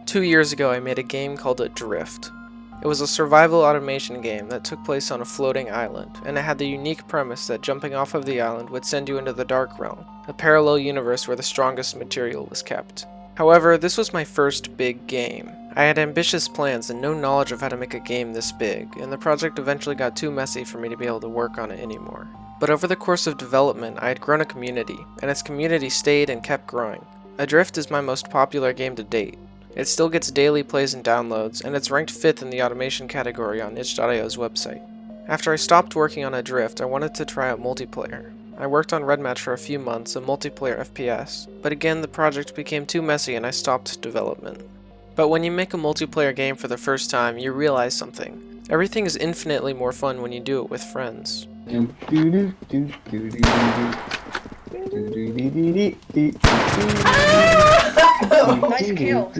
2 years ago I made a game called Adrift. It was a survival automation game that took place on a floating island, and it had the unique premise that jumping off of the island would send you into the Dark Realm, a parallel universe where the strongest material was kept. However, this was my first big game. I had ambitious plans and no knowledge of how to make a game this big, and the project eventually got too messy for me to be able to work on it anymore. But over the course of development, I had grown a community, and its community stayed and kept growing. Adrift is my most popular game to date. It still gets daily plays and downloads, and it's ranked 5th in the automation category on itch.io's website. After I stopped working on Adrift, I wanted to try out multiplayer. I worked on Redmatch for a few months, a multiplayer FPS, but again the project became too messy and I stopped development. But when you make a multiplayer game for the first time, you realize something. Everything is infinitely more fun when you do it with friends. Nice kill.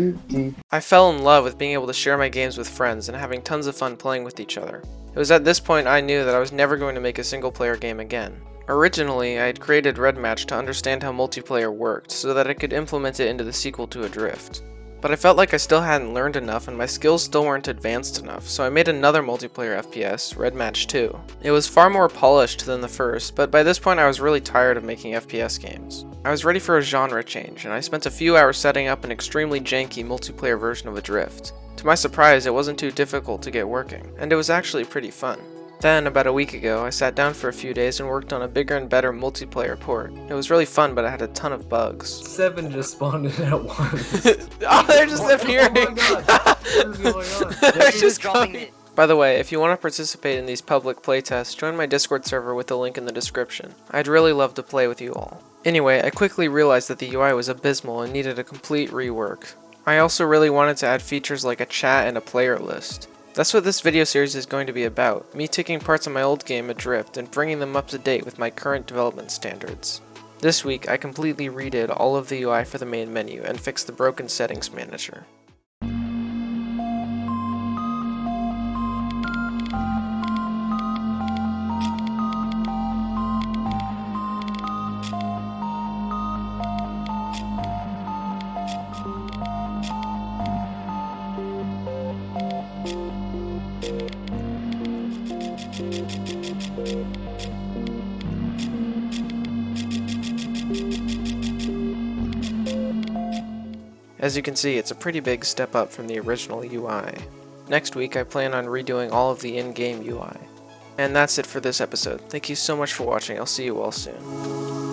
I fell in love with being able to share my games with friends and having tons of fun playing with each other. It was at this point I knew that I was never going to make a single player game again. Originally, I had created Redmatch to understand how multiplayer worked so that I could implement it into the sequel to Adrift. But I felt like I still hadn't learned enough and my skills still weren't advanced enough, so I made another multiplayer FPS, Redmatch 2. It was far more polished than the first, but by this point I was really tired of making FPS games. I was ready for a genre change, and I spent a few hours setting up an extremely janky multiplayer version of Adrift. To my surprise, it wasn't too difficult to get working, and it was actually pretty fun. Then, about a week ago, I sat down for a few days and worked on a bigger and better multiplayer port. It was really fun, but I had a ton of bugs. 7 just spawned in at once. Oh, they're just appearing! Oh my god! What is going on? They're just dropping coming. it. By the way, if you want to participate in these public playtests, join my Discord server with the link in the description. I'd really love to play with you all. Anyway, I quickly realized that the UI was abysmal and needed a complete rework. I also really wanted to add features like a chat and a player list. That's what this video series is going to be about, me taking parts of my old game Adrift and bringing them up to date with my current development standards. This week, I completely redid all of the UI for the main menu and fixed the broken settings manager. As you can see, it's a pretty big step up from the original UI. Next week I plan on redoing all of the in-game UI. And that's it for this episode. Thank you so much for watching, I'll see you all soon.